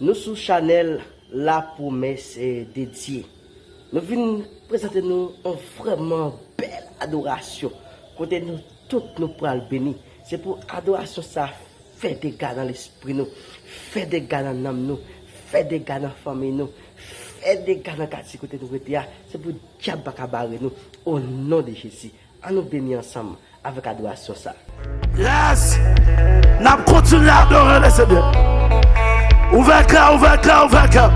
Nous sous Chanel, la promesse est dédiée. Nous venons présenter nous une vraiment belle adoration. Côté nous, toutes nous pourrons bénir. C'est pour adoration ça fait des gars dans l'esprit nous, fait des gars dans l'âme nous, fait des gars dans la famille nous, fait des gars dans le quartier côté nous. C'est pour diable barrer nous au nom de Jésus. À nous bénir ensemble avec adoration ça. Yes! N'a continué à adorer le Seigneur. Ouvert cœur, ouvert cœur, ouvert cœur.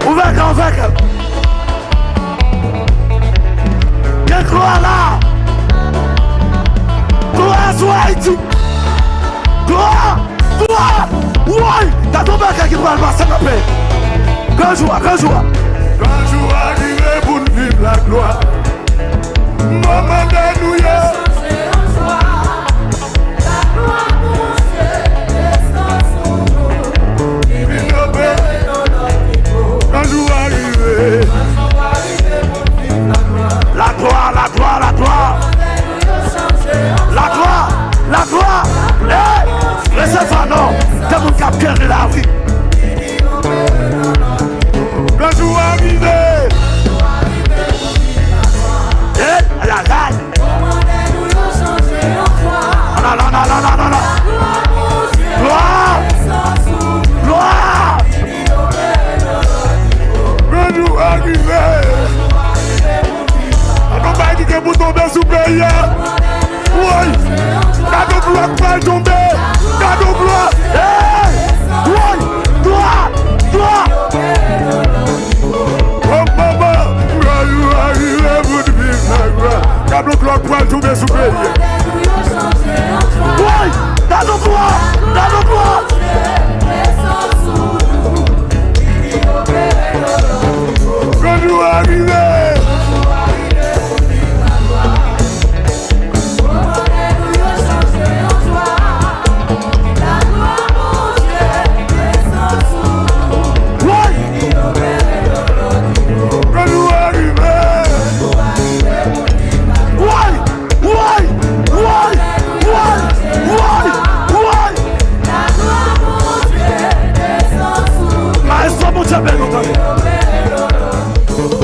Ouvert cœur, ouvert cœur. Quelle gloire là! Gloire sur Haïti! Gloire! Gloire! Ouais! T'as ton bac qui doit le passer la paix. Grand jour, grand jour. Quand jour arrivé pour nous vivre la gloire, maman d'Alléluia. La gloire pour Dieu, descend sur nous, divine paix. Quand jour arrivé pour vivre la gloire, la gloire, la gloire, la gloire, la gloire. Hey, laissez ça non, c'est mon capteur de la vie. Quand jour arrivé, la la. Non, non, non, non, non, non, non. Gloire, gloire. Quand jour arrivé, on va dire que vous tombez sous pays. Oui, cadeau gloire va tomber. Cadeau gloire. Oui, gloire, gloire. Cadeau gloire va tomber sous pays. Oui, cadeau gloire, cadeau gloire. Quand nous arrivons.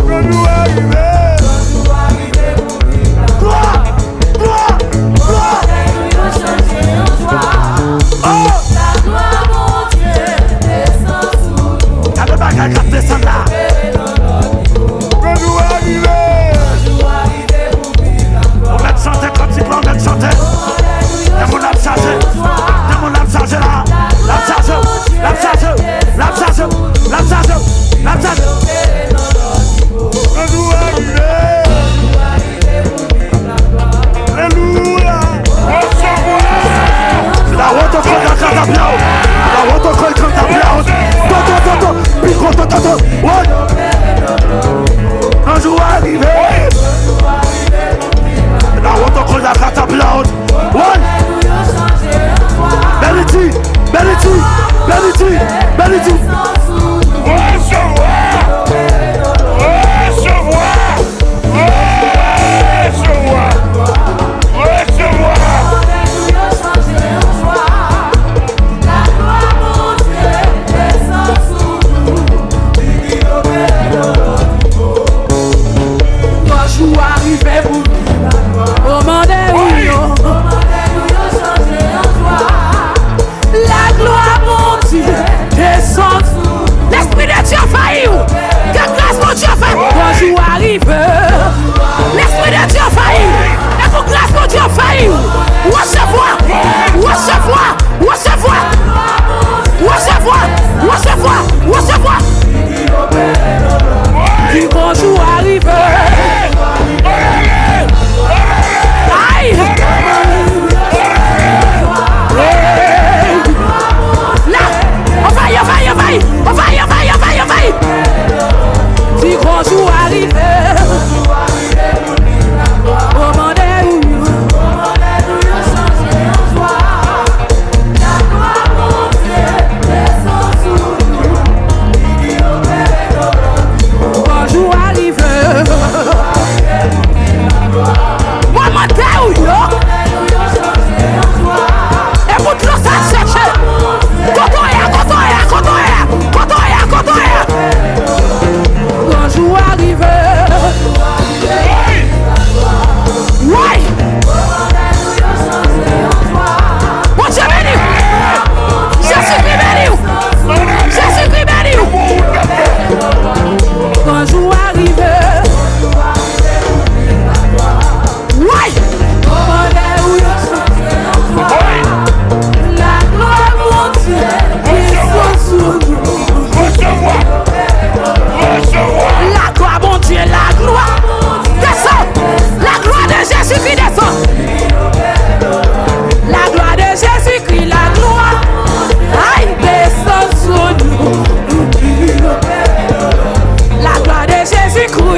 When you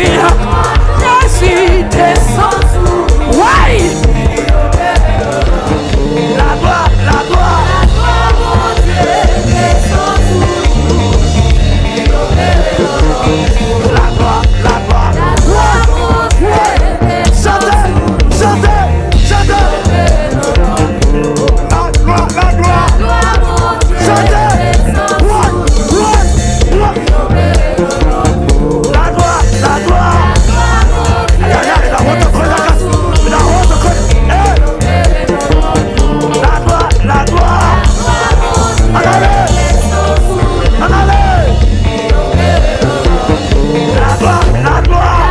Jésus descend sous. Ouais. La gloire, la gloire. La gloire, mon Dieu, descend sous. La gloire, la gloire. La gloire, mon Dieu, descend sous. Chantez, chantez. La gloire, la gloire. La gloire, mon Dieu, descend sous. La gloire, la gloire. La gloire, la gloire.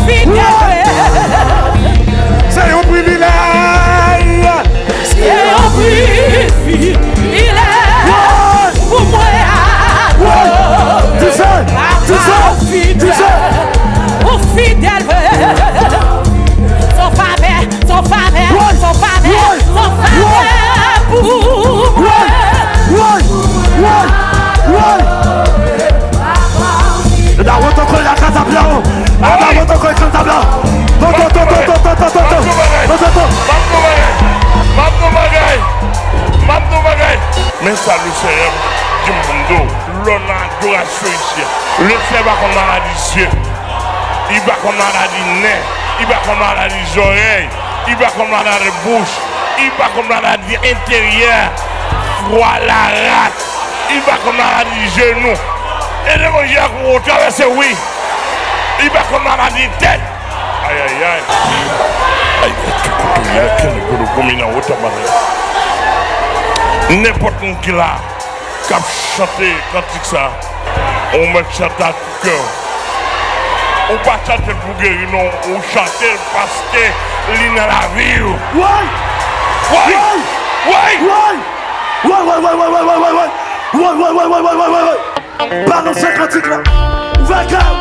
fidèle. C'est un privilège. C'est un privilège pour moi. Tu sais, tu sais, tu sais. Au fidèle. Son faveur, son faveur, son faveur, son faveur pour moi. La route encore la casa blanc. La route encore la casa blanc. Mais ça le célèbre du monde, l'on a adoration ici. Le ciel va comme maladie yeux, il va comme maladie nez, il va comme maladie oreilles, il va comme maladie bouche, il va comme maladie intérieure, froid la rate, il va comme maladie genou. Et le manger pour traverser, oui, il va comme maladie tête. Aïe aïe aïe. Aïe, tu es comme une autre maladie. N'importe qui là, qui a chanté cantique ça, on met chanter à tout cœur. On va chanter pour guérir, non, on chante parce que l'île dans la vie. Ouais. Balance la cantique là. Ouvert cœur.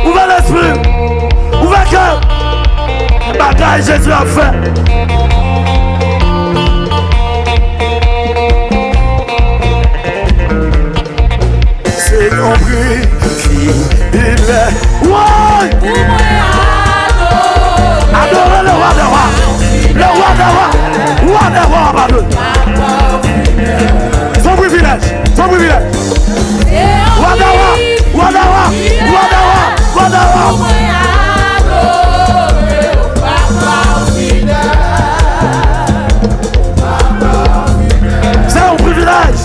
Ouvert l'esprit. Ouvert cœur. Bagaille Jésus a fait. C'est compris. Il est. Ouais. Adorez le roi des rois. Le roi des rois. Roi des rois, pardon. Son privilège. Son privilège. Roi des rois. Roi des rois. Roi des rois. Roi des rois. C'est un privilège.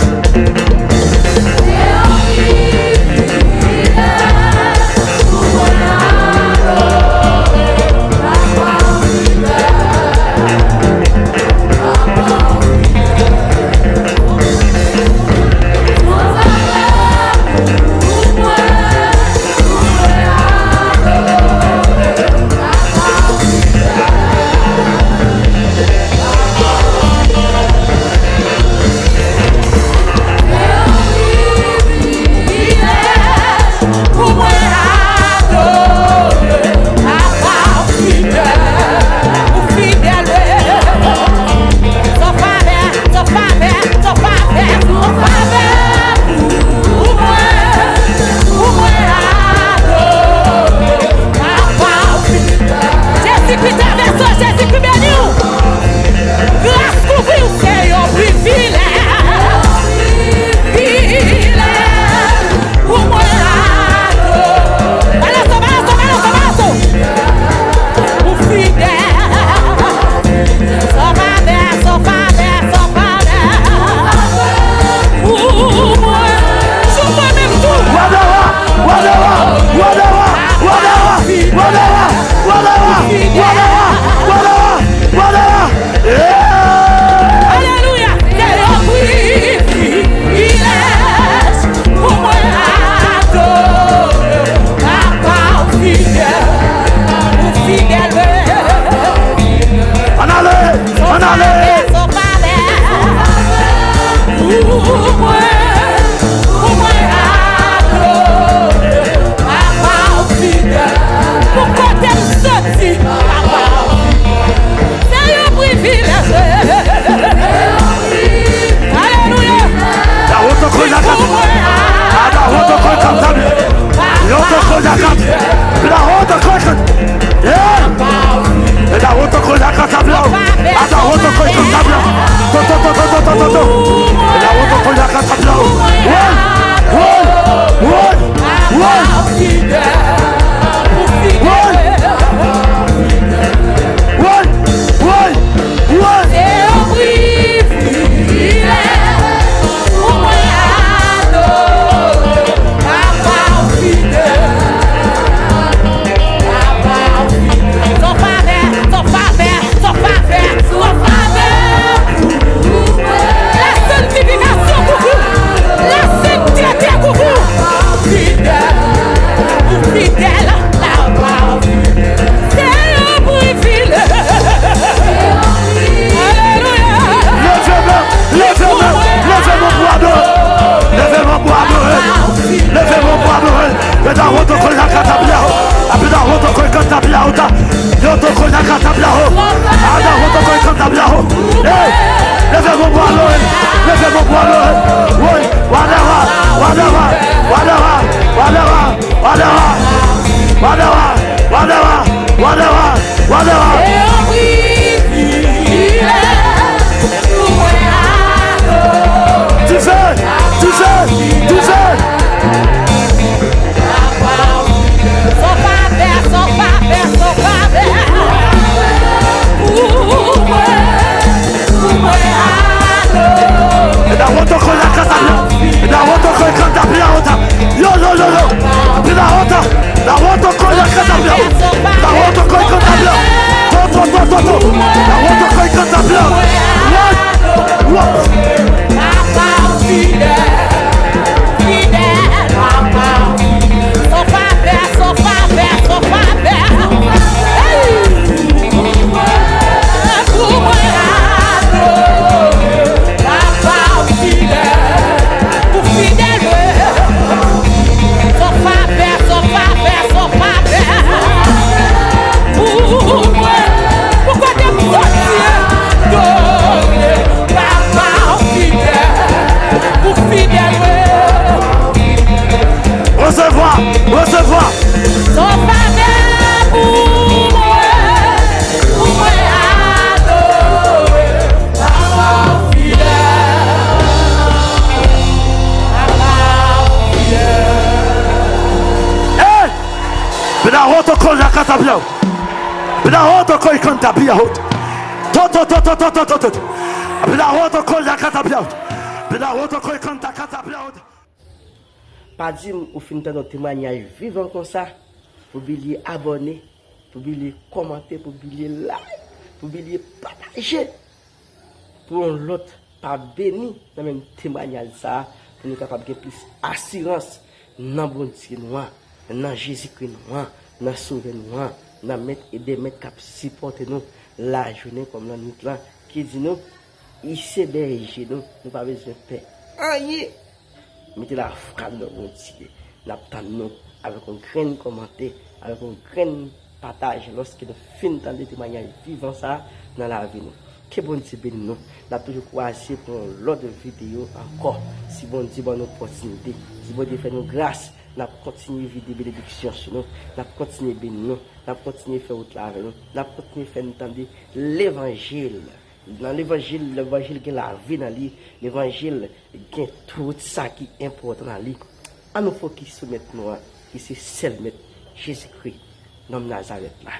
Beda woto ko na katabia. Abida woto ko katabia uta. Yoto ko na katabia. Ada woto ko katabia. Hey, levez vos bras là. Levez vos bras là. Oui, whatever, whatever, whatever, whatever, whatever, whatever, whatever, whatever, whatever. Tu fais, tu fais, tu fais. Da woto ko na katabia. Da woto ko katabia uta. Yo yo yo yo. Da woto ko na katabia. Da woto ko katabia. To. Da woto ko katabia. What? Recevoir. Hey! Bina woto ko na katabia. Bina woto ko ikantabia hot. To. Bina woto ko na katabia. Bina woto ko ikantabia hot. Pas dire au fin de notre témoignage vivant comme ça, pour oublier abonner, pour oublier commenter, pour oublier like, pour oublier partager. Pour l'autre, pas béni dans le même témoignage ça, pour nous capables de plus assurance dans le bon Dieu noir, dans Jésus-Christ noir, dans sauver noir, dans mettre et des mettre cap supporter nous la journée comme la nuit là, qui dit nous, il s'héberge nous pas besoin de paix. Aïe! Mettez la frappe dans mon Dieu. Nous avec un grand commentaire, avec un grand partage lorsque nous finissons de témoignages vivant ça dans la vie. Que bon Dieu bénisse nous. Nous avons toujours croisé pour l'autre vidéo encore. Si bon Dieu bonne opportunité, si bon Dieu fait nous grâce, nous continuons à vivre des bénédictions sur nous. Nous continuons à bénir nous. Nous continuons à faire autre avec nous. Nous continuons à faire entendre l'évangile. Dans l'évangile qui est la vie dans lui, l'évangile qui est tout ça qui est important dans lui. À nous faut qu'il se mette nous, qui c'est seul mettre Jésus-Christ, dans Nazareth là.